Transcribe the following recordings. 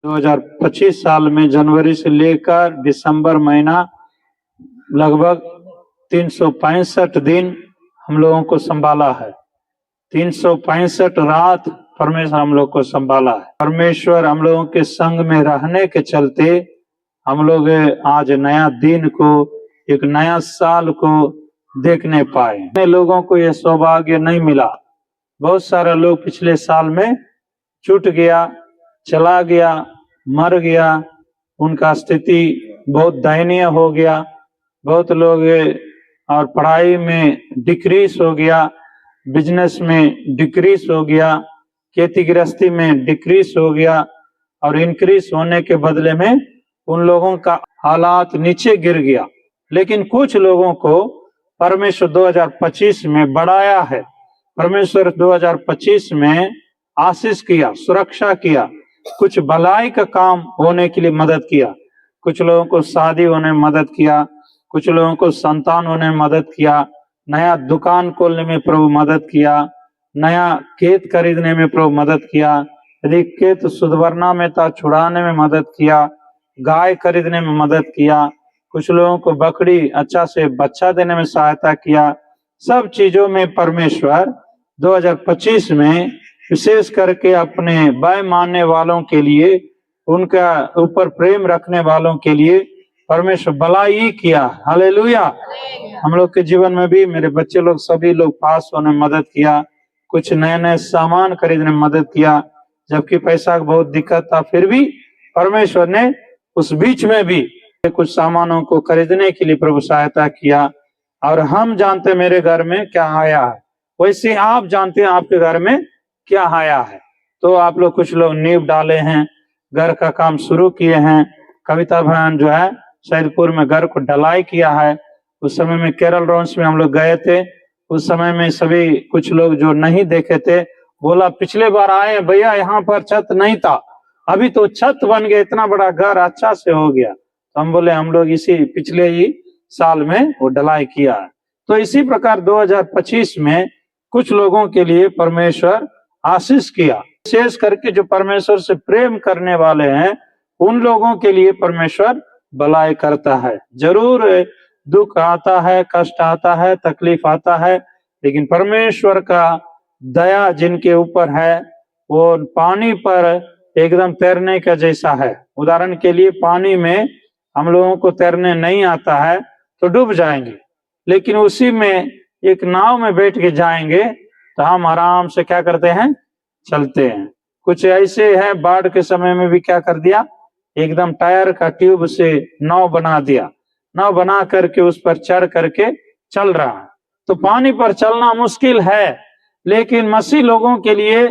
2025 साल में जनवरी से लेकर दिसंबर महीना लगभग 365 दिन हम लोगों को संभाला है। 365 रात परमेश्वर हम लोग को संभाला है। परमेश्वर हम लोगों के संग में रहने के चलते हम लोग आज नया दिन को, एक नया साल को देखने पाए। अन्य लोगों को यह सौभाग्य नहीं मिला। बहुत सारा लोग पिछले साल में छूट गया, चला गया, मर गया, उनका स्थिति बहुत दयनीय हो गया। बहुत लोग और पढ़ाई में डिक्रीज हो गया, बिजनेस में डिक्रीज हो गया, खेती गृहस्थी में डिक्रीज हो गया, और इंक्रीज होने के बदले में उन लोगों का हालात नीचे गिर गया। लेकिन कुछ लोगों को परमेश्वर 2025 में बढ़ाया है। परमेश्वर 2025 में आशीष किया, सुरक्षा किया, कुछ भलाई का काम होने के लिए मदद किया। कुछ लोगों को शादी होने में मदद किया, कुछ लोगों को संतान होने में मदद किया, नया दुकान खोलने में प्रभु मदद किया, नया खेत खरीदने में प्रभु मदद किया, यदि खेत सुधरना में था छुड़ाने में मदद किया, गाय खरीदने में मदद किया, कुछ लोगों को बकरी अच्छा से बच्चा देने में सहायता किया। सब चीजों में परमेश्वर 2025 में विशेष करके अपने भय मानने वालों के लिए, उनका ऊपर प्रेम रखने वालों के लिए परमेश्वर भलाई किया। हालेलुया। हम लोग के जीवन में भी मेरे बच्चे लोग सभी लोग पास होने में मदद किया, कुछ नए नए सामान खरीदने में मदद किया। जबकि पैसा की बहुत दिक्कत था, फिर भी परमेश्वर ने उस बीच में भी कुछ सामानों को खरीदने के लिए प्रभु सहायता किया। और हम जानते मेरे घर में क्या आया है, वैसे आप जानते हैं आपके घर में क्या आया है। तो आप लोग, कुछ लोग नींव डाले हैं, घर का काम शुरू किए हैं। कविता बहन जो है सैदपुर में घर को ढलाई किया है। उस समय में केरल रॉन्स में हम लोग गए थे। उस समय में सभी कुछ लोग जो नहीं देखे थे बोला, पिछले बार आए भैया यहाँ पर छत नहीं था, अभी तो छत बन गया, इतना बड़ा घर अच्छा से हो गया। तो हम बोले हम लोग इसी पिछले ही साल में वो ढलाई किया है। तो इसी प्रकार 2025 में कुछ लोगों के लिए परमेश्वर आशीष किया। विशेष करके जो परमेश्वर से प्रेम करने वाले हैं उन लोगों के लिए परमेश्वर भलाई करता है। जरूर दुख आता है, कष्ट आता है, तकलीफ आता है, लेकिन परमेश्वर का दया जिनके ऊपर है वो पानी पर एकदम तैरने का जैसा है। उदाहरण के लिए पानी में हम लोगों को तैरने नहीं आता है तो डूब जाएंगे, लेकिन उसी में एक नाव में बैठ के जाएंगे तो हम आराम से क्या करते हैं, चलते हैं। कुछ ऐसे है बाढ़ के समय में भी क्या कर दिया, एकदम टायर का ट्यूब से नाव बना दिया, नाव बना करके उस पर चढ़ करके चल रहा है। तो पानी पर चलना मुश्किल है, लेकिन मसीह लोगों के लिए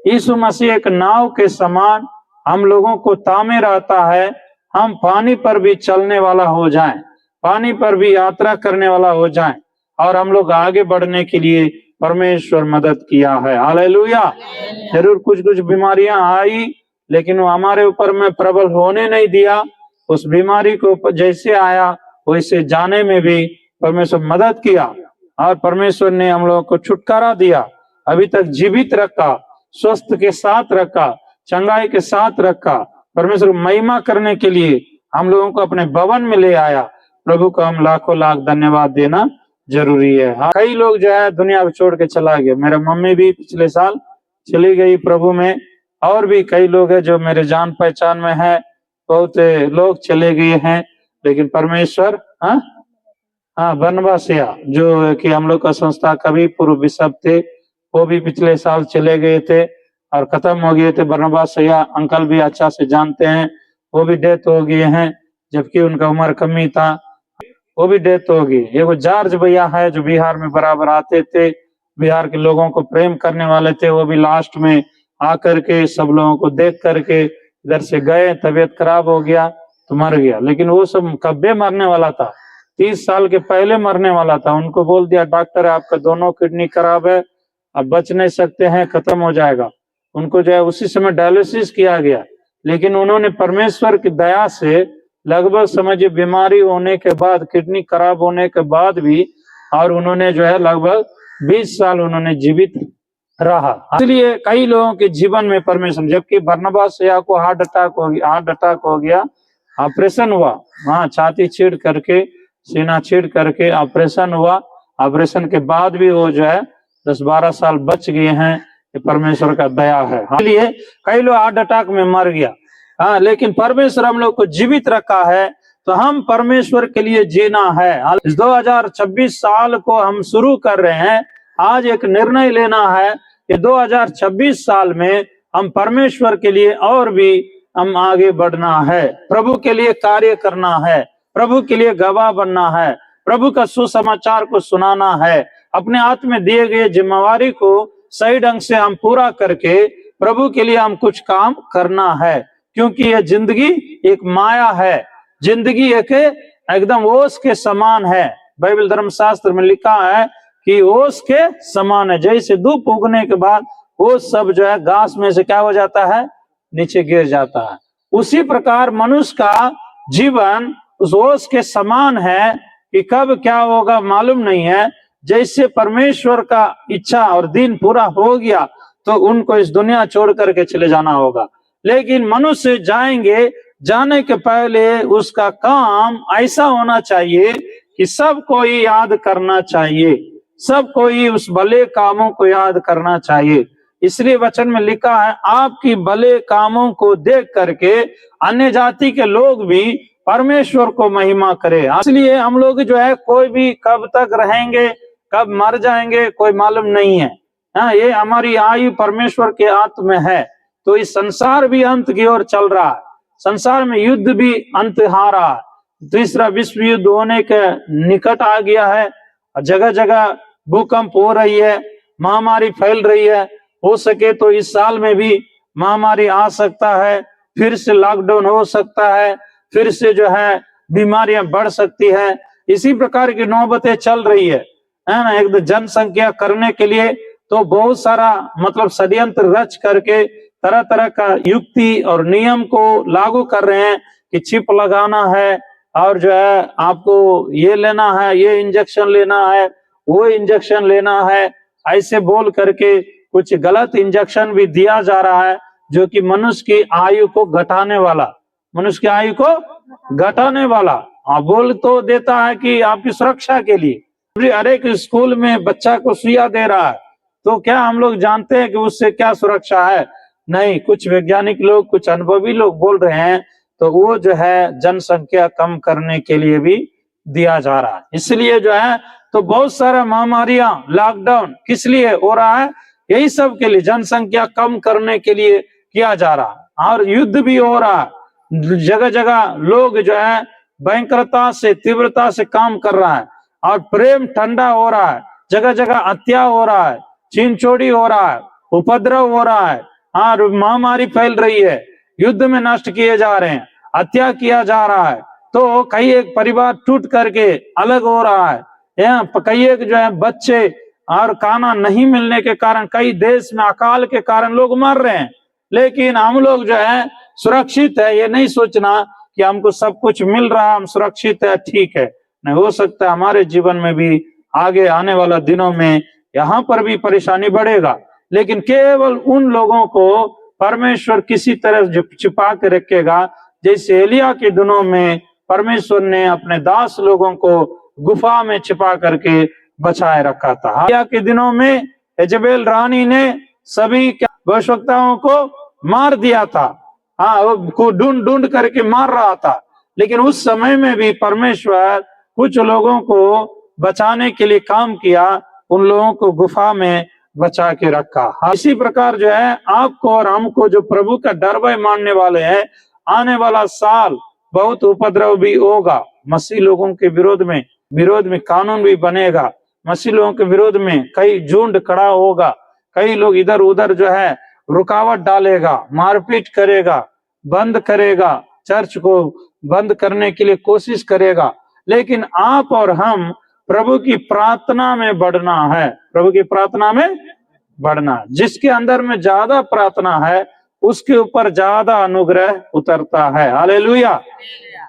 यीशु मसीह एक नाव के समान हम लोगों को तामे रहता है। हम पानी पर भी चलने वाला हो जाएं, पानी पर भी यात्रा करने वाला हो जाएं, और हम लोग आगे बढ़ने के लिए परमेश्वर मदद किया है। हालेलुया। जरूर कुछ कुछ बीमारियां आई, लेकिन वो हमारे ऊपर में प्रबल होने नहीं दिया। उस बीमारी को जैसे आया वैसे जाने में भी परमेश्वर मदद किया, और परमेश्वर ने हम लोगों को छुटकारा दिया, अभी तक जीवित रखा, स्वस्थ के साथ रखा, चंगाई के साथ रखा। परमेश्वर महिमा करने के लिए हम लोगों को अपने भवन में ले आया। प्रभु को हम लाखों लाख धन्यवाद देना जरूरी है। कई लोग जो है दुनिया को छोड़ के चला गया। मेरा मम्मी भी पिछले साल चली गई प्रभु में, और भी कई लोग हैं जो मेरे जान पहचान में है, बहुत लोग चले गए हैं। लेकिन परमेश्वर बनवासिया जो कि हम लोग का संस्था कभी पूर्व बिशप थे, वो भी पिछले साल चले गए थे और खत्म हो गए थे। बनवासिया अंकल भी अच्छा से जानते हैं, वो भी डेथ हो गए हैं, जबकि उनका उम्र कम ही था, वो भी डेथ हो गई। एगो जॉर्ज भैया है जो बिहार में बराबर आते थे, बिहार के लोगों को प्रेम करने वाले थे, वो भी लास्ट में आकर के सब लोगों को देख करके इधर से गए, तबीयत खराब हो गया तो मर गया। लेकिन वो सब कब्बे मरने वाला था, 30 साल के पहले मरने वाला था। उनको बोल दिया डॉक्टर आपका दोनों किडनी खराब है, अब बच नहीं सकते हैं, खत्म हो जाएगा। उनको जो है उसी समय डायलिसिस किया गया। लेकिन उन्होंने परमेश्वर की दया से लगभग समझिए बीमारी होने के बाद, किडनी खराब होने के बाद भी, और उन्होंने जो है लगभग 20 साल उन्होंने जीवित रहा। इसलिए कई लोगों के जीवन में परमेश्वर, जबकि बरनबास को हार्ट अटैक हो गया, ऑपरेशन हुआ, हाँ, छाती छीड़ करके, सीना छीड़ करके ऑपरेशन हुआ। ऑपरेशन के बाद भी वो जो है 10-12 साल बच गए हैं। ये परमेश्वर का दया है। इसलिए कई लोग हार्ट अटैक में मर गया, हाँ, लेकिन परमेश्वर हम लोग को जीवित रखा है, तो हम परमेश्वर के लिए जीना है। इस 2026 साल को हम शुरू कर रहे हैं। आज एक निर्णय लेना है कि 2026 साल में हम परमेश्वर के लिए और भी हम आगे बढ़ना है, प्रभु के लिए कार्य करना है, प्रभु के लिए गवाह बनना है, प्रभु का सुसमाचार को सुनाना है, अपने हाथ में दिए गए जिम्मेवारी को सही ढंग से हम पूरा करके प्रभु के लिए हम कुछ काम करना है। क्योंकि यह जिंदगी एक माया है, जिंदगी एक एकदम ओस के समान है। बाइबल धर्मशास्त्र में लिखा है कि ओस के समान है, जैसे धूप उगने के बाद वो सब जो है घास में से क्या हो जाता है, नीचे गिर जाता है। उसी प्रकार मनुष्य का जीवन उस ओस के समान है कि कब क्या होगा मालूम नहीं है। जैसे परमेश्वर का इच्छा और दिन पूरा हो गया तो उनको इस दुनिया छोड़ करके चले जाना होगा, लेकिन मनुष्य जाएंगे, जाने के पहले उसका काम ऐसा होना चाहिए कि सब कोई याद करना चाहिए, सब कोई उस भले कामों को याद करना चाहिए। इसलिए वचन में लिखा है, आपकी भले कामों को देख करके अन्य जाति के लोग भी परमेश्वर को महिमा करे। इसलिए हम लोग जो है कोई भी कब तक रहेंगे, कब मर जाएंगे, कोई मालूम नहीं है। हाँ, ये हमारी आयु परमेश्वर के हाथ में है। तो इस संसार भी अंत की ओर चल रहा है, संसार में युद्ध भी अंत आ रहा है। तीसरा विश्व युद्ध होने के निकट आ गया है, जगह जगह भूकंप हो रही है, महामारी फैल रही है। हो सके तो इस साल में भी महामारी आ सकता है, फिर से लॉकडाउन हो सकता है, फिर से जो है बीमारियां बढ़ सकती है। इसी प्रकार की नौबतें चल रही है ना। एक जनसंख्या करने के लिए तो बहुत सारा मतलब षड्यंत्र रच करके तरह तरह का युक्ति और नियम को लागू कर रहे हैं कि चिप लगाना है और जो है आपको ये लेना है, ये इंजेक्शन लेना है, वो इंजेक्शन लेना है, ऐसे बोल करके कुछ गलत इंजेक्शन भी दिया जा रहा है जो कि मनुष्य की आयु को घटाने वाला, मनुष्य की आयु को घटाने वाला बोल तो देता है कि आपकी सुरक्षा के लिए। हर एक स्कूल में बच्चा को सुइया दे रहा है, तो क्या हम लोग जानते हैं कि उससे क्या सुरक्षा है? नहीं। कुछ वैज्ञानिक लोग, कुछ अनुभवी लोग बोल रहे हैं तो वो जो है जनसंख्या कम करने के लिए भी दिया जा रहा है। इसलिए जो है तो बहुत सारा महामारियां, लॉकडाउन किस लिए हो रहा है? यही सब के लिए, जनसंख्या कम करने के लिए किया जा रहा है। और युद्ध भी हो रहा है, जगह जगह लोग जो है भयंकरता से, तीव्रता से काम कर रहा है और प्रेम ठंडा हो रहा है, जगह जगह हत्या हो रहा है, छीन चोरी हो रहा है, उपद्रव हो रहा है, और महामारी फैल रही है, युद्ध में नष्ट किए जा रहे हैं, हत्या किया जा रहा है। तो कई एक परिवार टूट करके अलग हो रहा है, कई एक जो है बच्चे और खाना नहीं मिलने के कारण कई देश में अकाल के कारण लोग मर रहे हैं। लेकिन हम लोग जो है सुरक्षित है, ये नहीं सोचना कि हमको सब कुछ मिल रहा है, हम सुरक्षित है, ठीक है। नहीं, हो सकता है हमारे जीवन में भी आगे आने वाला दिनों में यहाँ पर भी परेशानी बढ़ेगा, लेकिन केवल उन लोगों को परमेश्वर किसी तरह छिपा के रखेगा, जैसे एलिया के दिनों में परमेश्वर ने अपने दास लोगों को गुफा में छिपा करके बचाए रखा था। एलिया के दिनों में यजेबेल रानी ने सभी भविष्यवक्ताओं को मार दिया था, हाँ, वो ढूंढ ढूंढ करके मार रहा था, लेकिन उस समय में भी परमेश्वर कुछ लोगों को बचाने के लिए काम किया, उन लोगों को गुफा में बचा के रखा। इसी प्रकार जो है आपको और हमको जो प्रभु का डर भय मानने वाले हैं, आने वाला साल बहुत उपद्रव भी होगा। मसीह लोगों के विरोध में कानून भी बनेगा, मसीह लोगों के विरोध में कई झुंड खड़ा होगा, कई लोग इधर उधर जो है रुकावट डालेगा, मारपीट करेगा, बंद करेगा, चर्च को बंद करने के लिए कोशिश करेगा। लेकिन आप और हम प्रभु की प्रार्थना में बढ़ना है, प्रभु की प्रार्थना में बढ़ना है। जिसके अंदर में ज्यादा प्रार्थना है उसके ऊपर ज्यादा अनुग्रह उतरता है। हालेलुया।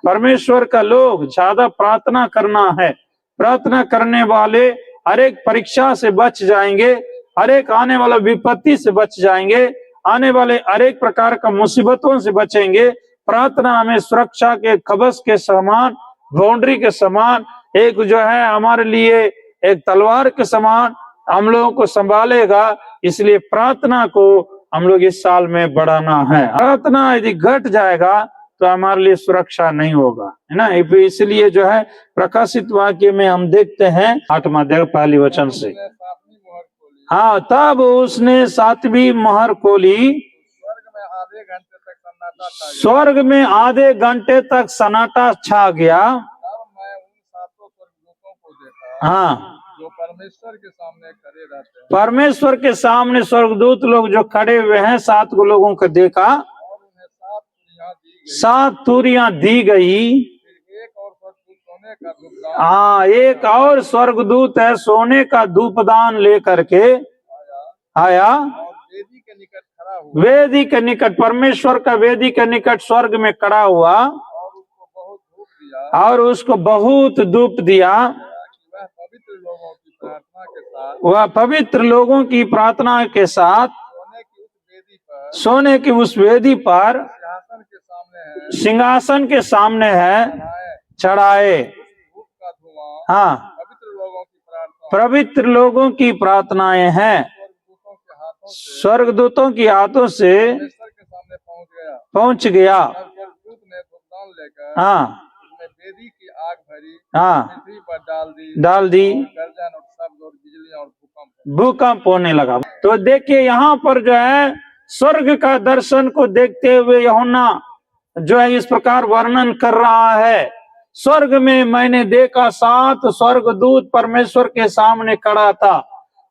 परमेश्वर का लोग ज्यादा प्रार्थना करना है। प्रार्थना करने वाले हर एक परीक्षा से बच जाएंगे, हर एक आने वाला विपत्ति से बच जाएंगे, आने वाले हर एक प्रकार का मुसीबतों से बचेंगे। प्रार्थना हमें सुरक्षा के कवच के समान, बाउंड्री के समान, एक जो है हमारे लिए एक तलवार के समान हम लोगों को संभालेगा। इसलिए प्रार्थना को हम लोग इस साल में बढ़ाना है। प्रार्थना यदि घट जाएगा तो हमारे लिए सुरक्षा नहीं होगा, है ना। इसलिए जो है प्रकाशित वाक्य में हम देखते हैं 8वां अध्याय पहली वचन से, हाँ, तब उसने 7वीं मोहर खोली, स्वर्ग में आधे घंटे तक सन्नाटा छा गया। हाँ, जो परमेश्वर के सामने खड़े रहते हैं, परमेश्वर के सामने स्वर्गदूत लोग जो खड़े हुए हैं, 7 लोगों को देखा, और उन्हें 7 तुरियां दी गई। हाँ, एक और स्वर्गदूत है सोने का धूपदान लेकर के आया, वेदी के निकट खड़ा हुआ, वेदी के निकट, परमेश्वर का वेदी के निकट स्वर्ग में खड़ा हुआ, और उसको बहुत धूप दिया। वह पवित्र लोगों की प्रार्थना के साथ सोने की उस वेदी पर सिंहासन के सामने है चढ़ाए। हाँ, पवित्र लोगों की प्रार्थनाएं हैं, स्वर्गदूतों की हाथों से पहुंच गया। हाँ, वेदी की आग भरी, हाँ, पृथ्वी पर डाल दी, गर्जन और शब्द और बिजली और भूकंप होने लगा। तो देखिए यहाँ पर जो है स्वर्ग का दर्शन को देखते हुए यूहन्ना जो है इस प्रकार वर्णन कर रहा है। स्वर्ग में मैंने देखा 7 स्वर्गदूत परमेश्वर के सामने खड़ा था।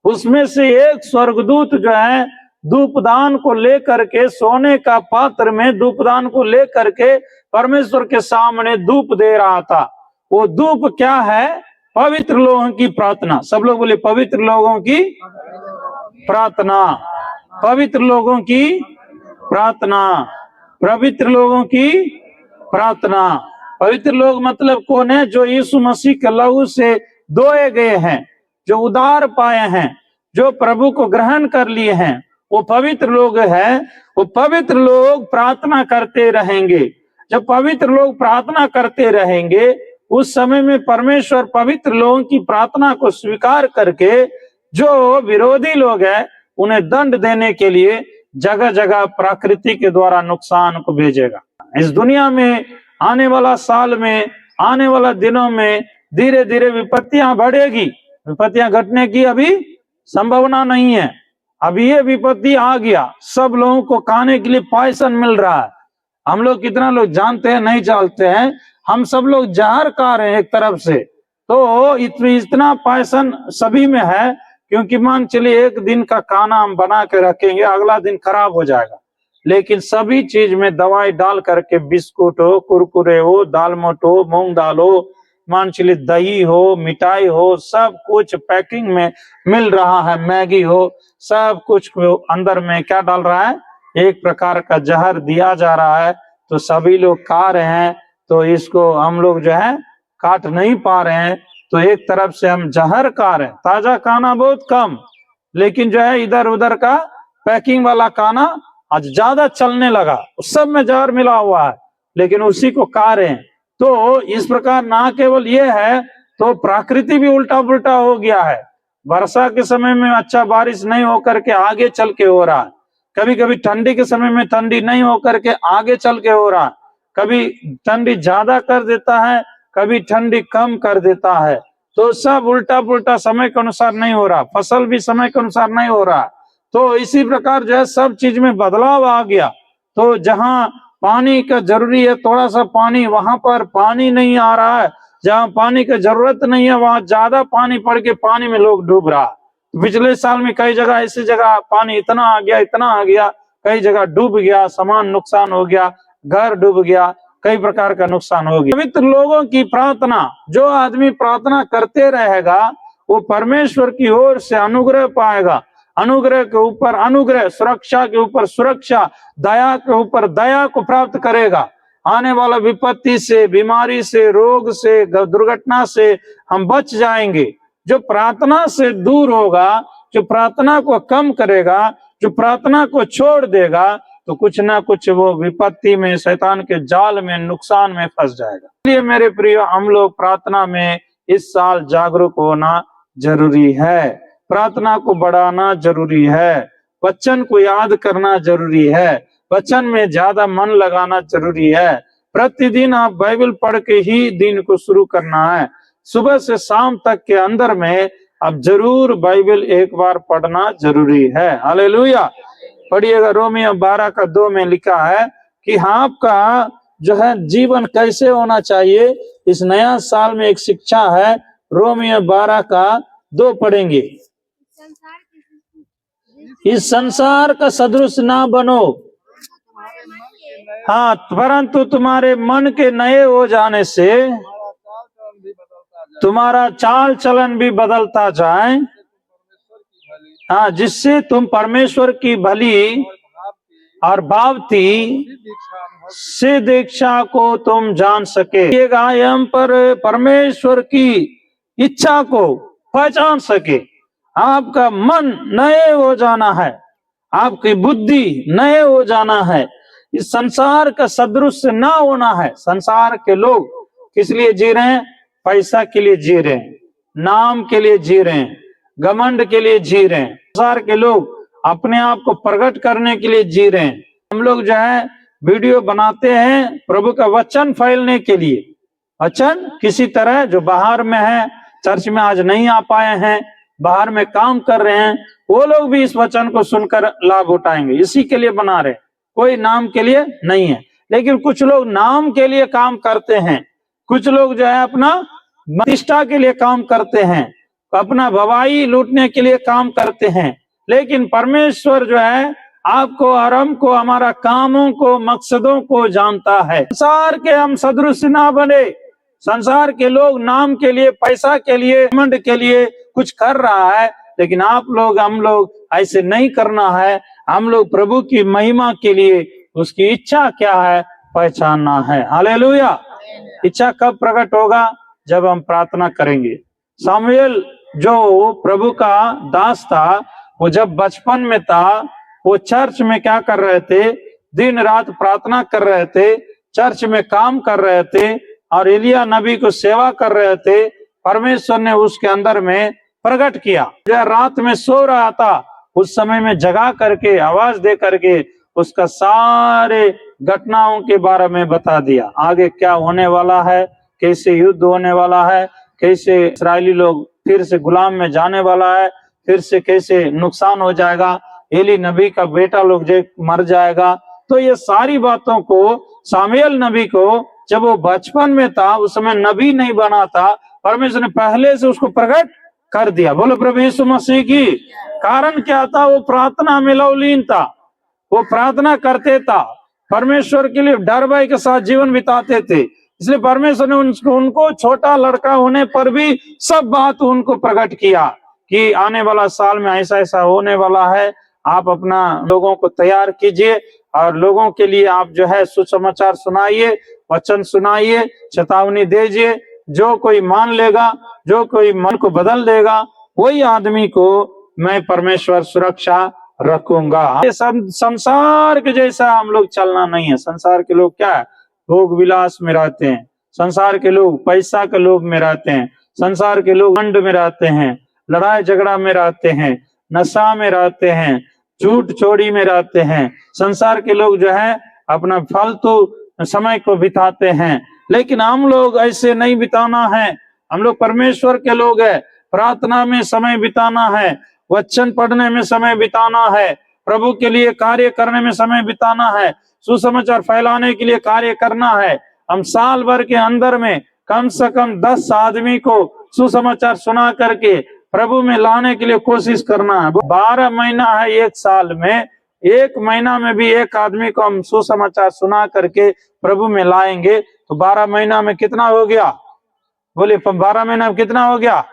उसमें से एक स्वर्गदूत जो है धूपदान को लेकर के, सोने का पात्र में धूपदान को लेकर के परमेश्वर के सामने धूप दे रहा था। वो धूप क्या है? पवित्र लोगों की प्रार्थना। सब लोग बोले पवित्र लोगों की प्रार्थना, पवित्र लोगों की प्रार्थना, पवित्र लोगों की प्रार्थना। पवित्र लोग मतलब कौन है? जो यीशु मसीह के लहू से धोए गए हैं, जो उद्धार पाए हैं, जो प्रभु को ग्रहण कर लिए हैं, वो पवित्र लोग हैं। वो पवित्र लोग प्रार्थना करते रहेंगे। जब पवित्र लोग प्रार्थना करते रहेंगे उस समय में परमेश्वर पवित्र लोगों की प्रार्थना को स्वीकार करके जो विरोधी लोग हैं उन्हें दंड देने के लिए जगह जगह प्रकृति के द्वारा नुकसान को भेजेगा। इस दुनिया में आने वाला साल में, आने वाला दिनों में धीरे धीरे विपत्तियां बढ़ेगी। विपत्तियां घटने की अभी संभावना नहीं है। अभी ये विपत्ति आ गया, सब लोगों को खाने के लिए पॉइजन मिल रहा है। हम लोग कितना लोग जानते हैं नहीं जानते हैं, हम सब लोग जहर खा रहे हैं एक तरफ से। तो इतना पॉइजन सभी में है, क्योंकि मान चलिए एक दिन का खाना हम बना के रखेंगे, अगला दिन खराब हो जाएगा। लेकिन सभी चीज में दवाई डाल करके, बिस्कुट हो, कुरकुरे हो, दाल मोट हो, मूंग दाल हो, मान चलिए दही हो, मिठाई हो, सब कुछ पैकिंग में मिल रहा है। मैगी हो, सब कुछ अंदर में क्या डाल रहा है? एक प्रकार का जहर दिया जा रहा है। तो सभी लोग खा रहे हैं, तो इसको हम लोग जो है काट नहीं पा रहे हैं। तो एक तरफ से हम जहर खा रहे हैं, ताजा खाना बहुत कम, लेकिन जो है इधर उधर का पैकिंग वाला खाना आज ज्यादा चलने लगा। उस सब में जहर मिला हुआ है, लेकिन उसी को खा रहे हैं। तो इस प्रकार ना केवल ये है, तो प्रकृति भी उल्टा पुल्टा हो गया है। वर्षा के समय में अच्छा बारिश नहीं होकर के आगे चल के हो रहा है। कभी कभी ठंडी के समय में ठंडी नहीं होकर के आगे चल के हो रहा है। कभी ठंडी ज्यादा कर देता है, कभी ठंडी कम कर देता है। तो सब उल्टा पुल्टा समय के अनुसार नहीं हो रहा, फसल भी समय के अनुसार नहीं हो रहा। तो इसी प्रकार जो है सब चीज में बदलाव आ गया। तो जहां पानी का जरूरी है थोड़ा सा पानी, वहां पर पानी नहीं आ रहा है। जहां पानी की जरूरत नहीं है वहां ज्यादा पानी पड़ के पानी में लोग डूब रहा। पिछले साल में कई जगह ऐसी जगह पानी इतना आ गया, इतना आ गया, कई जगह डूब गया, सामान नुकसान हो गया, घर डूब गया, कई प्रकार का नुकसान हो गया। पवित्र लोगों की प्रार्थना, जो आदमी प्रार्थना करते रहेगा वो परमेश्वर की ओर से अनुग्रह पाएगा। अनुग्रह के ऊपर अनुग्रह, सुरक्षा के ऊपर सुरक्षा, दया के ऊपर दया को प्राप्त करेगा। आने वाला विपत्ति से, बीमारी से, रोग से, दुर्घटना से हम बच जाएंगे। जो प्रार्थना से दूर होगा जो प्रार्थना को कम करेगा, जो प्रार्थना को छोड़ देगा, तो कुछ ना कुछ वो विपत्ति में, शैतान के जाल में, नुकसान में फंस जाएगा। इसलिए मेरे प्रिय, हम लोग प्रार्थना में इस साल जागरूक होना जरूरी है, प्रार्थना को बढ़ाना जरूरी है, वचन को याद करना जरूरी है, वचन में ज्यादा मन लगाना जरूरी है। प्रतिदिन आप बाइबल पढ़ के ही दिन को शुरू करना है। सुबह से शाम तक के अंदर में आप जरूर बाइबल एक बार पढ़ना जरूरी है। हालेलुया। पढ़िएगा, रोमियो 12:2 में लिखा है कि आपका जो है जीवन कैसे होना चाहिए। इस नया साल में एक शिक्षा है, रोमियो 12:2 पढ़ेंगे। इस संसार का सदृश ना बनो, हाँ, परंतु तुम्हारे मन के नए हो जाने से तुम्हारा चाल चलन भी बदलता जाए, हाँ, जिससे तुम परमेश्वर की भली और भावती सिद्ध इच्छा को तुम जान सके। हम पर परमेश्वर की इच्छा को पहचान सके। आपका मन नए हो जाना है, आपकी बुद्धि नए हो जाना है, इस संसार का सदृश ना होना है। संसार के लोग किस लिए जी रहे हैं? पैसा के लिए जी रहे हैं, नाम के लिए जी रहे हैं, घमंड के लिए जी रहे हैं। संसार के लोग अपने आप को प्रकट करने के लिए जी रहे हैं। हम लोग जो है वीडियो बनाते हैं प्रभु का वचन फैलने के लिए। वचन किसी तरह जो बाहर में है, चर्च में आज नहीं आ पाए हैं, बाहर में काम कर रहे हैं, वो लोग भी इस वचन को सुनकर लाभ उठाएंगे। इसी के लिए बना रहे, कोई नाम के लिए नहीं है। लेकिन कुछ लोग नाम के लिए काम करते हैं, कुछ लोग जो है अपना प्रतिष्ठा के लिए काम करते हैं, अपना भवाई लूटने के लिए काम करते हैं। लेकिन परमेश्वर जो है आपको और हमको, हमारा कामों को, मकसदों को जानता है। संसार के हम सदृश ना बने। संसार के लोग नाम के लिए, पैसा के लिए, घमंड के लिए कुछ कर रहा है, लेकिन आप लोग, हम लोग ऐसे नहीं करना है। हम लोग प्रभु की महिमा के लिए उसकी इच्छा क्या है पहचानना है। हालेलुया। इच्छा कब प्रकट होगा? जब हम प्रार्थना करेंगे। सामुएल जो प्रभु का दास था, वो जब बचपन में था, वो चर्च में क्या कर रहे थे? दिन रात प्रार्थना कर रहे थे, चर्च में काम कर रहे थे और एलिया नबी को सेवा कर रहे थे। परमेश्वर ने उसके अंदर में प्रकट किया। जो रात में सो रहा था, उस समय में जगा करके, आवाज दे करके उसका सारे घटनाओं के बारे में बता दिया। आगे क्या होने वाला है, कैसे युद्ध होने वाला है, कैसे इस्राएली लोग फिर से गुलाम में जाने वाला है, फिर से कैसे नुकसान हो जाएगा, एली नबी का बेटा लोग जो मर जाएगा। तो ये सारी बातों को सामुएल नबी को, जब वो बचपन में था, उस समय नबी नहीं बना था, परमेश्वर ने पहले से उसको प्रकट कर दिया। बोलो प्रभु यीशु मसीह की। कारण क्या था? वो प्रार्थना में लवलीन था, वो प्रार्थना करते था, परमेश्वर के लिए डर भय के साथ जीवन बिताते थे। इसलिए परमेश्वर ने उनको छोटा लड़का होने पर भी सब बात उनको प्रकट किया कि आने वाला साल में ऐसा ऐसा होने वाला है। आप अपना लोगों को तैयार कीजिए और लोगों के लिए आप जो है सुसमाचार सुनाइए, वचन सुनाइए, चेतावनी दीजिए। जो कोई मान लेगा, जो कोई मन को बदल देगा, वही आदमी को मैं परमेश्वर सुरक्षा रखूंगा। ये संसार के जैसा हम लोग चलना नहीं है। संसार के लोग क्या है? भोग विलास में रहते हैं, संसार के लोग पैसा के लोभ में रहते हैं, संसार के लोग घमंड में रहते हैं, लड़ाई झगड़ा में रहते हैं, नशा में रहते हैं, झूठ चोरी में रहते हैं। संसार के लोग जो है अपना फालतू समय को बिताते हैं। लेकिन हम लोग ऐसे नहीं बिताना है। हम लोग परमेश्वर के लोग हैं। प्रार्थना में समय बिताना है, वचन पढ़ने में समय बिताना है, प्रभु के लिए कार्य करने में समय बिताना है, सुसमाचार फैलाने के लिए कार्य करना है। हम साल भर के अंदर में कम से कम 10 आदमी को सुसमाचार सुना करके प्रभु में लाने के लिए कोशिश करना है। 12 महीना है एक साल में, एक महीना में भी एक आदमी को हम सुसमाचार सुना करके प्रभु में लाएंगे तो 12 महीना में कितना हो गया? बोलिए, 12 महीना में कितना हो गया?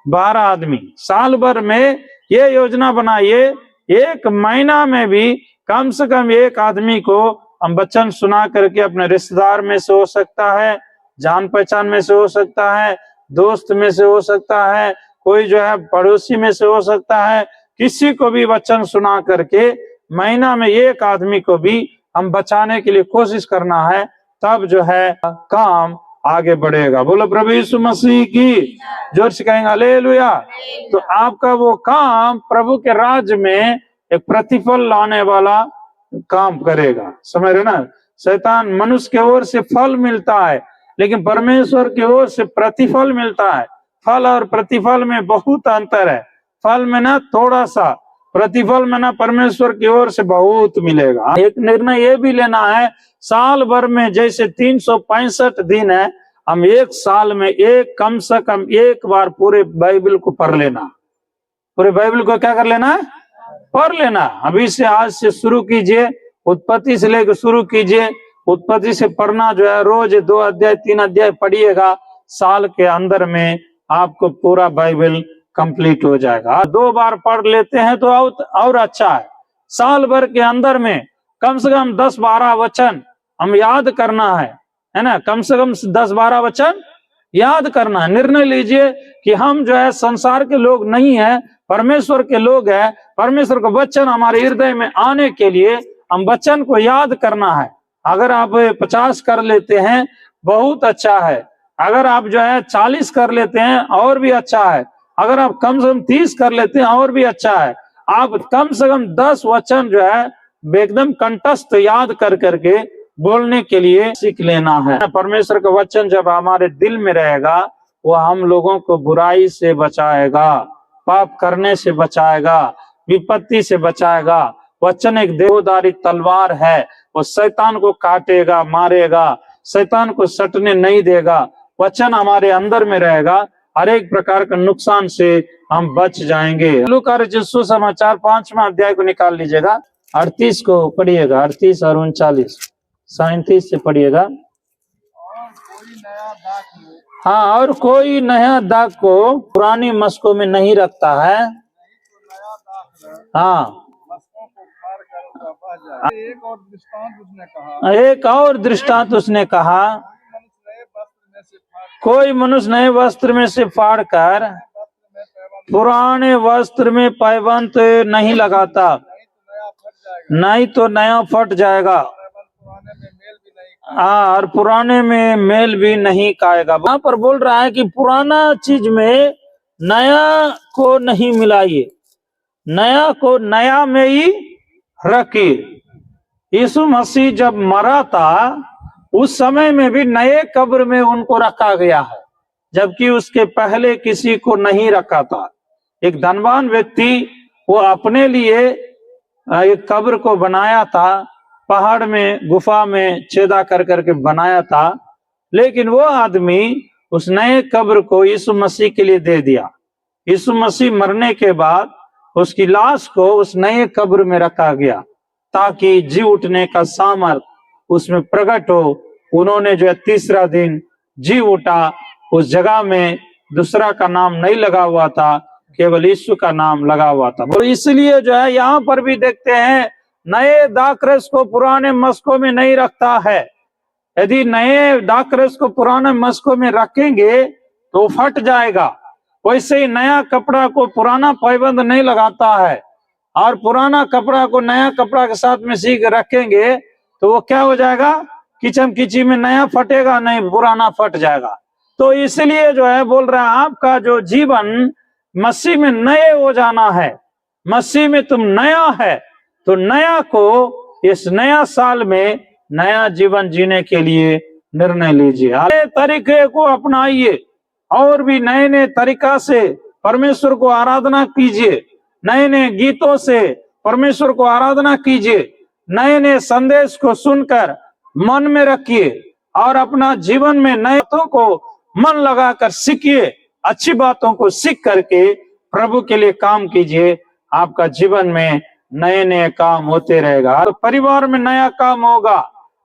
12 आदमी। साल भर में ये योजना बनाइए, एक महीना में भी कम से कम एक आदमी को हम वचन सुना करके, अपने रिश्तेदार में से हो सकता है, जान पहचान में से हो सकता है, दोस्त में से हो सकता है, कोई जो है पड़ोसी में से हो सकता है, किसी को भी वचन सुना करके महीना में एक आदमी को भी हम बचाने के लिए कोशिश करना है, तब जो है काम आगे बढ़ेगा। बोलो प्रभु यीशु मसीह की, जोर से कहेंगे हालेलुया। तो आपका वो काम प्रभु के राज्य में एक प्रतिफल लाने वाला काम करेगा, समझ रहे ना। शैतान मनुष्य की ओर से फल मिलता है, लेकिन परमेश्वर की ओर से प्रतिफल मिलता है। फल और प्रतिफल में बहुत अंतर है। फल में ना थोड़ा सा, प्रतिफल में ना परमेश्वर की ओर से बहुत मिलेगा। एक निर्णय ये भी लेना है, साल भर में जैसे 365 दिन है, हम एक साल में एक कम से कम एक बार पूरे बाइबल को पढ़ लेना। पूरे बाइबल को क्या कर लेना है? पढ़ लेना। अभी से आज से शुरू कीजिए, उत्पत्ति से लेकर शुरू कीजिए। उत्पत्ति से पढ़ना जो है, रोज 2 अध्याय 3 अध्याय पढ़िएगा, साल के अंदर में आपको पूरा बाइबल कंप्लीट हो जाएगा। 2 बार पढ़ लेते हैं तो और अच्छा है। साल भर के अंदर में कम से कम 10-12 वचन हम याद करना है ना। कम से कम 10-12 वचन याद करना है। निर्णय लीजिए कि हम जो है संसार के लोग नहीं है, परमेश्वर के लोग हैं। परमेश्वर का वचन हमारे हृदय में आने के लिए हम वचन को याद करना है। अगर आप 50 कर लेते हैं बहुत अच्छा है, अगर आप जो है 40 कर लेते हैं और भी अच्छा है, अगर आप कम से कम 30 कर लेते हैं और भी अच्छा है। आप कम से कम 10 वचन जो है एकदम कंठस्थ याद कर करके बोलने के लिए सीख लेना है। परमेश्वर का वचन जब हमारे दिल में रहेगा, वो हम लोगों को बुराई से बचाएगा, पाप करने से बचाएगा, विपत्ति से बचाएगा। वचन एक देवदारी तलवार है, वो शैतान को काटेगा, मारेगा, शैतान को सटने नहीं देगा। वचन हमारे अंदर में रहेगा, हर एक प्रकार का नुकसान से हम बच जाएंगे। लूका रचित सुसमाचार 5वां अध्याय को निकाल लीजिएगा, 38 को पढ़िएगा, 38 और 39, 37 से पढ़िएगा। हाँ, और कोई नया दाग को पुरानी मशकों में नहीं रखता है। हाँ, एक और दृष्टांत उसने कहा, कोई मनुष्य नए वस्त्र में से फाड़ कर पुराने वस्त्र में पैबंद नहीं लगाता, नहीं तो नया फट जाएगा। हाँ, और पुराने में मेल भी नहीं खाएगा। वहां पर बोल रहा है कि पुराना चीज में नया को नहीं मिलाइए, नया को नया में ही रखिए। यीशु मसीह जब मरा था उस समय में भी नए कब्र में उनको रखा गया है, जबकि उसके पहले किसी को नहीं रखा था। एक धनवान व्यक्ति वो अपने लिए एक कब्र को बनाया था, पहाड़ में गुफा में छेदा कर करके बनाया था, लेकिन वो आदमी उस नए कब्र को यीशु मसीह के लिए दे दिया। यीशु मसीह मरने के बाद उसकी लाश को उस नए कब्र में रखा गया, ताकि जी उठने का सामर्थ उसमें प्रकट हो। उन्होंने जो है 3रा दिन जी उठा, उस जगह में दूसरा का नाम नहीं लगा हुआ था, केवल यीशु का नाम लगा हुआ था। तो इसलिए जो है यहाँ पर भी देखते हैं, नए दाखरस को पुराने मशकों में नहीं रखता है। यदि नए दाखरस को पुराने मशकों में रखेंगे तो फट जाएगा। वैसे ही नया कपड़ा को पुराना पैबंद नहीं लगाता है, और पुराना कपड़ा को नया कपड़ा के साथ में सी रखेंगे तो वो क्या हो जाएगा, किचम किची में नया फटेगा नहीं, पुराना फट जाएगा। तो इसलिए जो है बोल रहा है, आपका जो जीवन मसीह में नए हो जाना है। मसीह में तुम नया है, तो नया को इस नया साल में नया जीवन जीने के लिए निर्णय लीजिए। नए तरीके को अपनाइए, और भी नए नए तरीका से परमेश्वर को आराधना कीजिए। नए नए गीतों से परमेश्वर को आराधना कीजिए। नए नए संदेश को सुनकर मन में रखिए, और अपना जीवन में नए बातों को मन लगाकर सीखिए। अच्छी बातों को सीख करके प्रभु के लिए काम कीजिए। आपका जीवन में नए नए काम होते रहेगा। तो परिवार में नया काम होगा,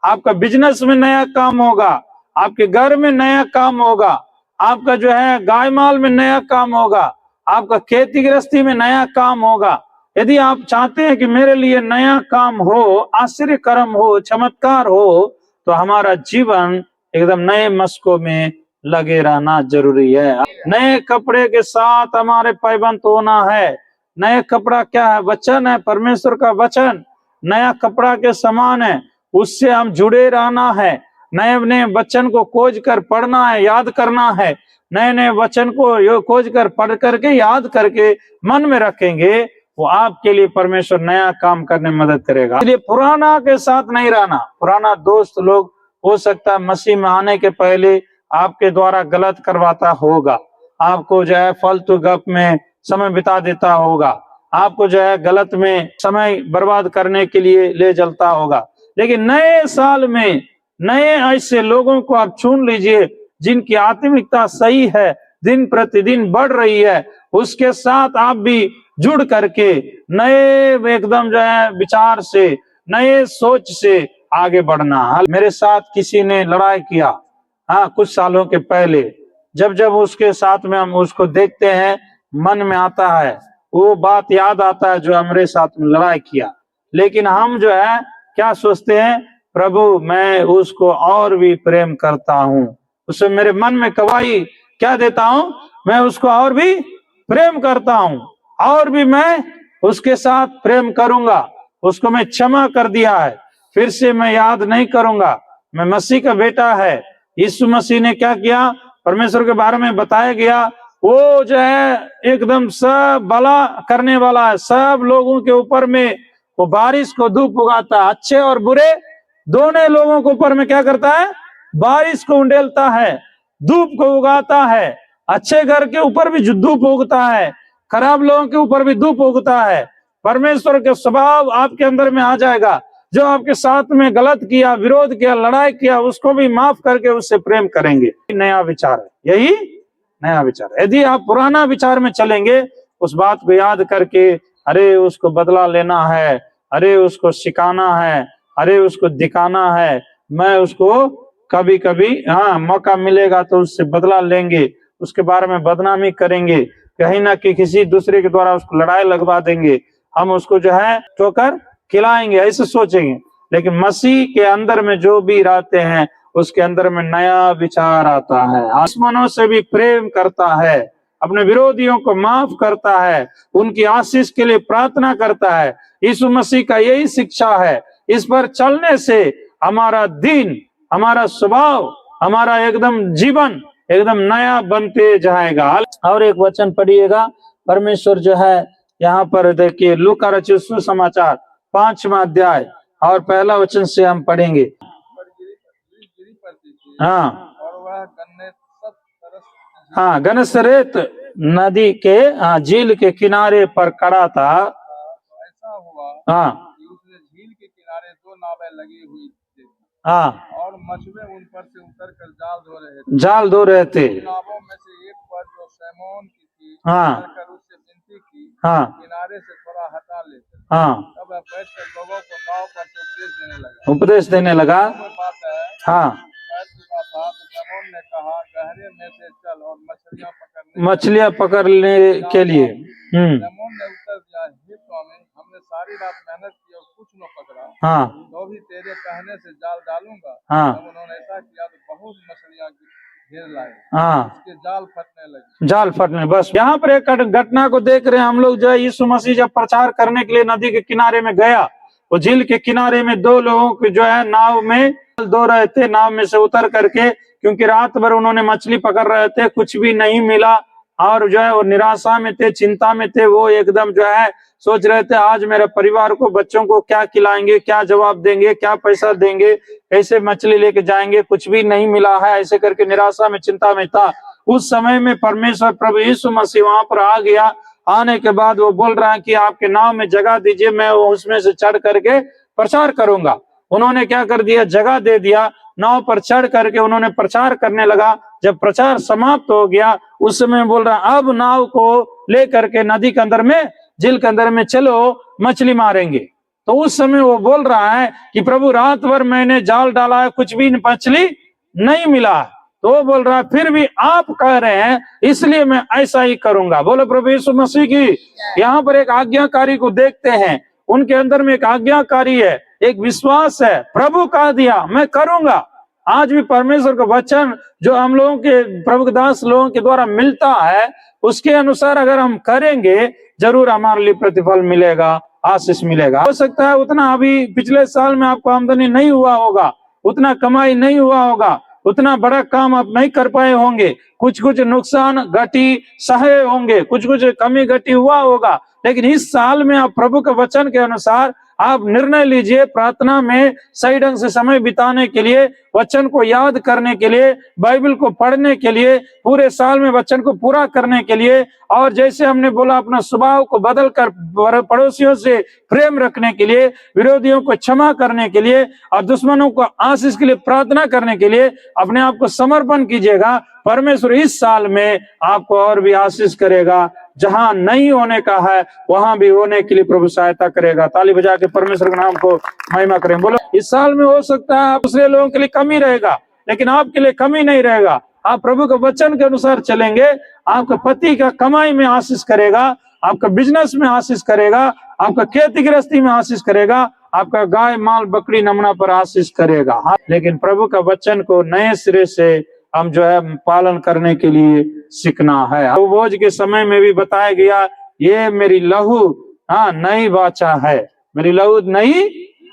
आपका बिजनेस में नया काम होगा, आपके घर में नया काम होगा, आपका जो है गाय माल में नया काम होगा, आपका खेती गृहस्थी में नया काम होगा। यदि आप चाहते हैं कि मेरे लिए नया काम हो, आश्चर्य कर्म हो, चमत्कार हो, तो हमारा जीवन एकदम नए मशकों में लगे रहना जरूरी है। नए कपड़े के साथ हमारे पायबंद होना है। नए कपड़ा क्या है? वचन है, परमेश्वर का वचन नया कपड़ा के समान है, उससे हम जुड़े रहना है। नए नए वचन को खोज कर पढ़ना है, याद करना है। नए नए वचन को खोज कर पढ़ करके याद करके मन में रखेंगे, वो आपके लिए परमेश्वर नया काम करने में मदद करेगा। इसलिए पुराना के साथ नहीं रहना। पुराना दोस्त लोग हो सकता है मसीह में आने के पहले आपके द्वारा गलत करवाता होगा, आपको जो है फालतू गप में समय बिता देता होगा, आपको जो है गलत में समय बर्बाद करने के लिए ले चलता होगा। लेकिन नए साल में नए ऐसे लोगों को आप चुन लीजिए जिनकी आत्मिकता सही है, दिन प्रतिदिन बढ़ रही है, उसके साथ आप भी जुड़ करके नए एकदम जो है विचार से, नए सोच से आगे बढ़ना। मेरे साथ किसी ने लड़ाई किया, हाँ, कुछ सालों के पहले। जब जब उसके साथ में हम उसको देखते हैं, मन में आता है, वो बात याद आता है जो हमारे साथ में लड़ाई किया। लेकिन हम जो है क्या सोचते हैं, प्रभु मैं उसको और भी प्रेम करता हूँ, उसे मेरे मन में गवाही क्या देता हूँ, मैं उसको और भी प्रेम करता हूँ, और भी मैं उसके साथ प्रेम करूंगा, उसको मैं क्षमा कर दिया है, फिर से मैं याद नहीं करूंगा। मैं मसीह का बेटा है। यीशु मसीह ने क्या किया, परमेश्वर के बारे में बताया गया, वो जो है एकदम सब भला करने वाला है, सब लोगों के ऊपर में वो बारिश को धूप उगाता है, अच्छे और बुरे दोनों लोगों के ऊपर में क्या करता है, बारिश को उंडेलता है, धूप को उगाता है। अच्छे घर के ऊपर भी धूप उगता है, खराब लोगों के ऊपर भी धूप उगता है। परमेश्वर के स्वभाव आपके अंदर में आ जाएगा। जो आपके साथ में गलत किया, विरोध किया, लड़ाई किया, उसको भी माफ करके उससे प्रेम करेंगे। नया विचार है, यही नया विचार है। यदि आप पुराना विचार में चलेंगे, उस बात को याद करके, अरे उसको बदला लेना है, अरे उसको सिखाना है, अरे उसको दिखाना है, मैं उसको कभी कभी हाँ मौका मिलेगा तो उससे बदला लेंगे, उसके बारे में बदनामी करेंगे, कहीं ना कहीं किसी दूसरे के द्वारा उसको लड़ाई लगवा देंगे, हम उसको जो है ठोकर खिलाएंगे, ऐसे सोचेंगे। लेकिन मसीह के अंदर में जो भी रहते हैं, उसके अंदर में नया विचार आता है, आसमानों से भी प्रेम करता है, अपने विरोधियों को माफ करता है, उनकी आशीष के लिए प्रार्थना करता है। यीशु मसीह का यही शिक्षा है। इस पर चलने से हमारा दिन, हमारा स्वभाव, हमारा एकदम जीवन एकदम नया बनते जाएगा। और एक वचन पढ़िएगा, परमेश्वर जो है यहाँ पर देखिए, लूका रचित सुसमाचार 5वां अध्याय और पहला वचन से हम पढ़ेंगे। गिरी पड़ती थी हाँ और वह गन्ने सब तरस हाँ, गन्नेसरेत नदी के झील के किनारे पर खड़ा था। तो ऐसा हुआ हाँ कि उसने झील के किनारे 2 नावें लगी हुई थी हाँ, और मछुए उन पर से उतर कर जाल धो रहे थे। जाल धो रहे थे। उन नावों में से एक पर जो सैमोन की थी, हाँ कर उससे विनती की, हाँ किनारे से थोड़ा हटा लेते। हाँ, तब वह बैठकर लोगों को नाव पर से उपदेश देने लगा। उपदेश देने लगा। वो बात है, हाँ, बैठ चुका था तो सैमोन ने कहा, गहरे में से चल और मछलियां पकड़ने के लिए। सैमोन ने उत्तर दिया, हे स्वामी, हमने सारी रात मेहनत की और कुछ न पकड़ा, हाँ तो भी तेरे कहने से जाल डालूंगा। हाँ जब उन्होंने ऐसा किया तो बहुत मछलियां घेर लाए, हाँ, उसके जाल फटने लगे। जाल फटने। बस यहाँ पर एक घटना को देख रहे हैं हम लोग। जो है यीशु मसीह जब प्रचार करने के लिए नदी के किनारे में गया, वो झील के किनारे में 2 लोगों को जो है नाव में धो रहे थे, नाव में से उतर करके, क्योंकि रात भर उन्होंने मछली पकड़ रहे थे, कुछ भी नहीं मिला, और जो है वो निराशा में थे, चिंता में थे। वो एकदम जो है सोच रहे थे, आज मेरे परिवार को, बच्चों को क्या खिलाएंगे, क्या जवाब देंगे, क्या पैसा देंगे, कैसे मछली लेके जाएंगे, कुछ भी नहीं मिला है, ऐसे करके निराशा में, चिंता में था। उस समय में परमेश्वर प्रभु यीशु मसीह वहां पर आ गया। आने के बाद वो बोल रहा है कि आपके नाव में जगह दीजिए, मैं उसमें से चढ़ करके प्रचार करूंगा। उन्होंने क्या कर दिया, जगह दे दिया, नाव पर चढ़ करके उन्होंने प्रचार करने लगा। जब प्रचार समाप्त हो गया, उस समय बोल रहा, अब नाव को लेकर के नदी के अंदर में, झील के अंदर में चलो, मछली मारेंगे। तो उस समय वो बोल रहा है कि प्रभु, रात भर मैंने जाल डाला है, कुछ भी मछली नहीं मिला है। तो वो बोल रहा है, फिर भी आप कह रहे हैं, इसलिए मैं ऐसा ही करूंगा। बोलो प्रभु यीशु मसीह की। यहाँ पर एक आज्ञाकारी को देखते हैं, उनके अंदर में एक आज्ञाकारी है, एक विश्वास है। प्रभु कह दिया, मैं करूंगा। आज भी परमेश्वर का वचन जो हम लोगों के प्रभु के दास लोगों के द्वारा मिलता है, उसके अनुसार अगर हम करेंगे, जरूर हमारे लिए प्रतिफल मिलेगा, आशीष मिलेगा। हो सकता है उतना अभी पिछले साल में आपको आमदनी नहीं हुआ होगा, उतना कमाई नहीं हुआ होगा, उतना बड़ा काम आप नहीं कर पाए होंगे, कुछ कुछ नुकसान घटी सहे होंगे, कुछ कुछ कमी घटी हुआ होगा, लेकिन इस साल में आप प्रभु के वचन के अनुसार आप निर्णय लीजिए, प्रार्थना में सही ढंग से समय बिताने के लिए, वचन को याद करने के लिए, बाइबल को पढ़ने के लिए, पूरे साल में वचन को पूरा करने के लिए, और जैसे हमने बोला अपना स्वभाव को बदल कर पड़ोसियों से प्रेम रखने के लिए, विरोधियों को क्षमा करने के लिए और दुश्मनों को आशीष के लिए प्रार्थना करने के लिए अपने आप को समर्पण कीजिएगा। परमेश्वर इस साल में आपको और भी आशीष करेगा, जहां नहीं होने का है वहां भी होने के लिए प्रभु सहायता करेगा। ताली बजा के परमेश्वर के नाम को महिमा करें। बोलो, इस साल में हो सकता है दूसरे लोगों के लिए कमी रहेगा, लेकिन आपके लिए कमी नहीं रहेगा। आप प्रभु के वचन के अनुसार चलेंगे, आपका पति का कमाई में आशीष करेगा, आपका बिजनेस में आशीष करेगा, आपका खेती गृहस्थी में आशीष करेगा, आपका गाय माल बकरी नमूना पर आशीष करेगा। लेकिन प्रभु का वचन को नए सिरे से हम जो है पालन करने के लिए सीखना है। बोझ के समय में भी बताया गया, ये मेरी लहू नई वाचा है, मेरी लहू नई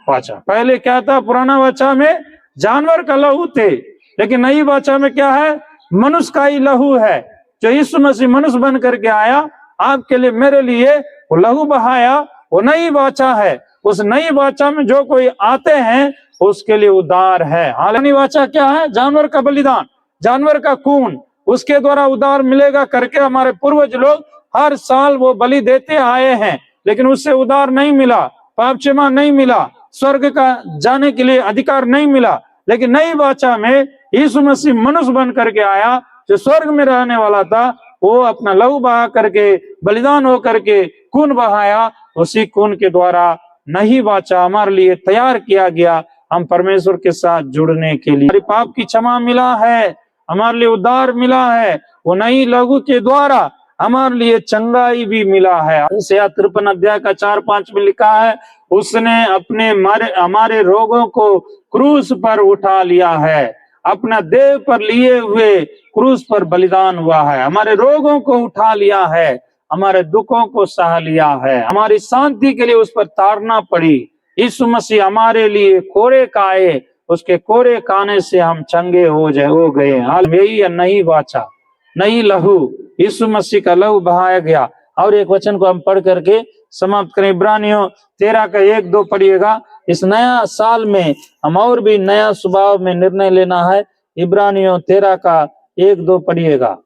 वाचा। पहले क्या था, पुराना वाचा में जानवर का लहू थे, लेकिन नई वाचा में क्या है, मनुष्य का ही लहू है। जो यीशु मसीह मनुष्य बन करके आया, आपके लिए मेरे लिए वो लहू बहाया, वो नई वाचा है। उस नई वाचा में जो कोई आते हैं उसके लिए उद्धार है। नई वाचा क्या है, जानवर का बलिदान, जानवर का खून, उसके द्वारा उद्धार मिलेगा करके हमारे पूर्वज लोग हर साल वो बलि देते आए हैं, लेकिन उससे उद्धार नहीं मिला, पाप क्षमा नहीं मिला, स्वर्ग का जाने के लिए अधिकार नहीं मिला। लेकिन नई वाचा में यीशु मसीह मनुष्य बन करके आया, जो स्वर्ग में रहने वाला था, वो अपना लहू बहा करके, बलिदान हो करके खून बहाया। उसी खून के द्वारा नई वाचा हमारे लिए तैयार किया गया, हम परमेश्वर के साथ जुड़ने के लिए। हमारे पाप की क्षमा मिला है, हमारे लिए उद्धार मिला है। वो नई लहू के द्वारा हमारे लिए चंगाई भी मिला है। यशायाह 53 अध्याय का 4-5 में लिखा है, उसने अपने हमारे रोगों को क्रूस पर उठा लिया है, अपना देह पर लिए हुए क्रूस पर बलिदान हुआ है, हमारे रोगों को उठा लिया है, हमारे दुखों को सह लिया है, हमारी शांति के लिए उस पर तारना पड़ी। यीशु मसीह हमारे लिए कोरे काए, उसके कोरे काने से हम चंगे हो गए। हाल यही नई वाचा, नई लहू, यीशु मसीह का लहू बहाया गया। और एक वचन को हम पढ़ करके समाप्त करें। इब्रानियों 13 का 1-2 पढ़िएगा। इस नया साल में हम और भी नया स्वभाव में निर्णय लेना है। इब्रानियों 13 का 1-2 पढ़िएगा।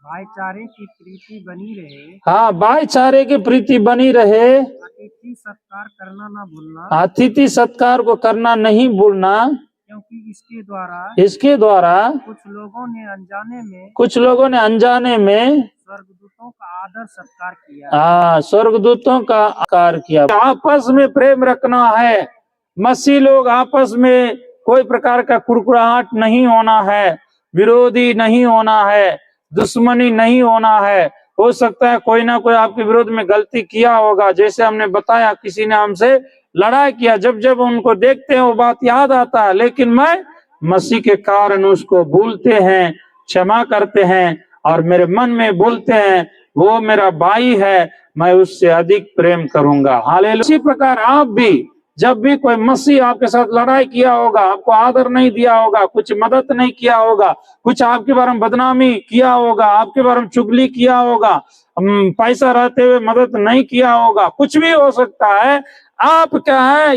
भाईचारे की प्रीति बनी रहे, हाँ, भाईचारे की प्रीति बनी रहे, अतिथि सत्कार करना ना भूलना, अतिथि सत्कार को करना नहीं भूलना, क्योंकि इसके द्वारा कुछ लोगों ने अनजाने में स्वर्गदूतों का आदर सत्कार किया। स्वर्गदूतों का आदर किया। आपस में प्रेम रखना है। मसीह लोग आपस में कोई प्रकार का कुरकुराहट नहीं होना है, विरोधी नहीं होना है, दुश्मनी नहीं होना है। हो सकता है कोई ना कोई आपके विरोध में गलती किया होगा, जैसे हमने बताया किसी ने हमसे लड़ाई किया, जब जब उनको देखते हैं वो बात याद आता है, लेकिन मैं मसीह के कारण उसको भूलते हैं, क्षमा करते हैं और मेरे मन में बोलते हैं वो मेरा भाई है, मैं उससे अधिक प्रेम करूंगा। हालेलुया। इसी प्रकार आप भी जब भी कोई मसीह आपके साथ लड़ाई किया होगा, आपको आदर नहीं दिया होगा, कुछ मदद नहीं किया होगा, कुछ आपके बारे में बदनामी किया होगा, आपके बारे में चुगली किया होगा, पैसा रहते हुए मदद नहीं किया होगा, कुछ भी हो सकता है। आप क्या है,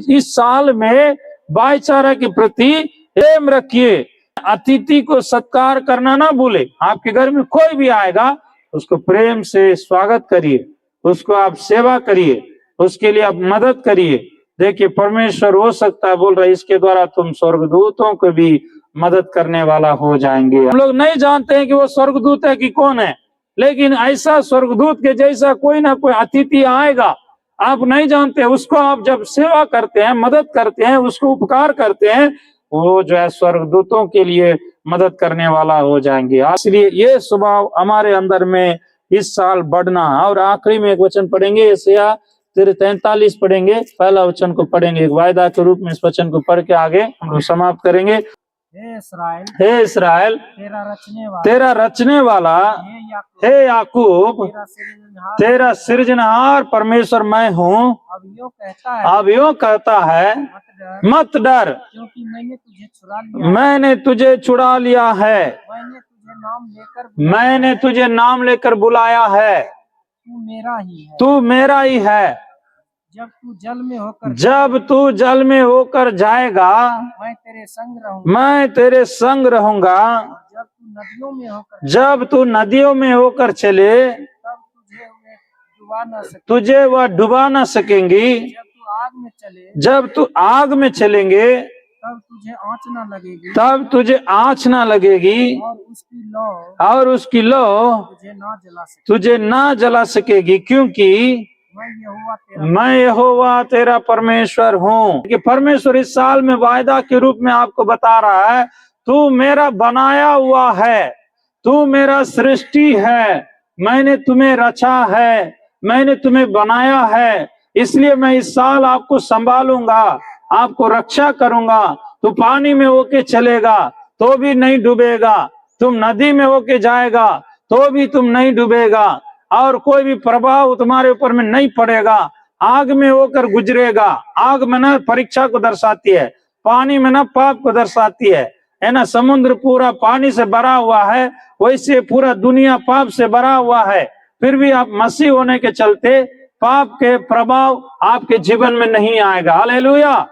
इस साल में भाईचारा के प्रति प्रेम रखिए, अतिथि को सत्कार करना ना भूले। आपके घर में कोई भी आएगा उसको प्रेम से स्वागत करिए, उसको आप सेवा करिए, उसके लिए आप मदद करिए। देखिए परमेश्वर हो सकता है बोल रहा है, इसके द्वारा तुम स्वर्गदूतों को भी मदद करने वाला हो जाएंगे। हम लोग नहीं जानते हैं कि वो स्वर्गदूत है कि कौन है, लेकिन ऐसा स्वर्गदूत के जैसा कोई ना कोई अतिथि आएगा, आप नहीं जानते। उसको आप जब सेवा करते हैं, मदद करते हैं, उसको उपकार करते हैं, वो जो है स्वर्गदूतों के लिए मदद करने वाला हो जाएंगे। इसलिए ये स्वभाव हमारे अंदर में इस साल बढ़ना है। और आखिरी में एक वचन पढ़ेंगे, यशायाह 43 पढ़ेंगे, पहला वचन को पढ़ेंगे, एक वायदा के रूप में इस वचन को पढ़ के आगे हम लोग समाप्त करेंगे। हे इसराइल, हे इसराइल, तेरा रचने वाला, हे याकूब, हे याकूब, तेरा सृजनहार, तेरा सृजनहार परमेश्वर मैं हूँ। अब यूं कहता है, अब यूं कहता है, मत डर, मत डर, क्योंकि मैंने तुझे छुड़ा लिया, मैंने तुझे छुड़ा लिया है, मैंने तुझे नाम लेकर बुलाया है, तू मेरा ही है। तू मेरा ही है। जब तू जल में होकर, जब तू जल में होकर जाएगा, मैं तेरे संग रहूंगा, मैं तेरे संग रहूंगा। जब तू नदियों में होकर, जब तू नदियों में होकर चले, तब तुझे वह डुबा न सकेंगी। जब तू आग में चले, जब तू आग में चलेंगे, तब तुझे आँच न लगेगी, तब तुझे आँच न लगेगी, और उसकी लो तुझे ना जला सकेगी, क्योंकि मैं यहोवा तेरा परमेश्वर हूँ। कि परमेश्वर इस साल में वायदा के रूप में आपको बता रहा है, तू मेरा बनाया हुआ है, तू मेरा सृष्टि है, मैंने तुम्हें रचा है, मैंने तुम्हें बनाया है, इसलिए मैं इस साल आपको संभालूंगा, आपको रक्षा करूंगा। तू पानी में होके चलेगा तो भी नहीं डूबेगा, तुम नदी में होके जाएगा तो भी तुम नहीं डूबेगा, और कोई भी प्रभाव तुम्हारे ऊपर में नहीं पड़ेगा। आग में होकर गुजरेगा। आग में ना परीक्षा को दर्शाती है, पानी में ना पाप को दर्शाती है ना। समुद्र पूरा पानी से भरा हुआ है, वैसे पूरा दुनिया पाप से भरा हुआ है, फिर भी आप मसीह होने के चलते पाप के प्रभाव आपके जीवन में नहीं आएगा। हालेलुया।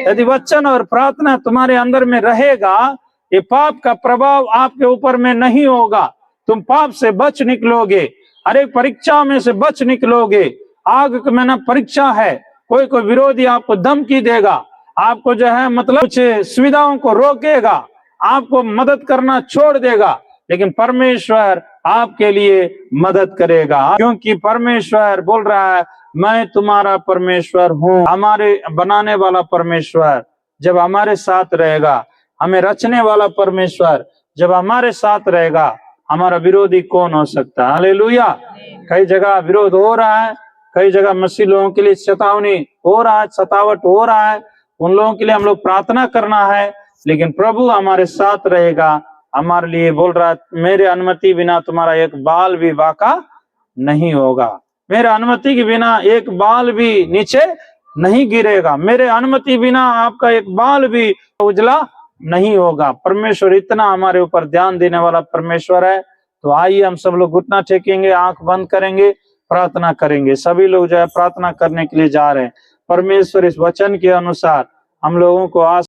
यदि वचन और प्रार्थना तुम्हारे अंदर में रहेगा, ये पाप का प्रभाव आपके ऊपर में नहीं होगा, तुम पाप से बच निकलोगे, हर एक परीक्षा में से बच निकलोगे। आग में ना परीक्षा है, कोई कोई विरोधी आपको धमकी देगा, आपको जो है मतलब कुछ सुविधाओं को रोकेगा, आपको मदद करना छोड़ देगा, लेकिन परमेश्वर आपके लिए मदद करेगा, क्योंकि परमेश्वर बोल रहा है मैं तुम्हारा परमेश्वर हूँ। हमारे बनाने वाला परमेश्वर जब हमारे साथ रहेगा, हमें रचने वाला परमेश्वर जब हमारे साथ रहेगा, हमारा विरोधी कौन हो सकता है। हालेलुया। कई जगह विरोध हो रहा है, कई जगह मसीह लोगों के लिए चेतावनी हो रहा है, सतावट हो रहा है, उन लोगों के लिए हम लोग प्रार्थना करना है, लेकिन प्रभु हमारे साथ रहेगा। हमारे लिए बोल रहा है मेरे अनुमति बिना तुम्हारा एक बाल भी बाका नहीं होगा, मेरे अनुमति के बिना एक बाल भी नीचे नहीं गिरेगा, मेरे अनुमति बिना आपका एक बाल भी उजला नहीं होगा। परमेश्वर इतना हमारे ऊपर ध्यान देने वाला परमेश्वर है। तो आइए हम सब लोग घुटना टेकेंगे, आंख बंद करेंगे, प्रार्थना करेंगे। सभी लोग जो है प्रार्थना करने के लिए जा रहे हैं। परमेश्वर इस वचन के अनुसार हम लोगों को आज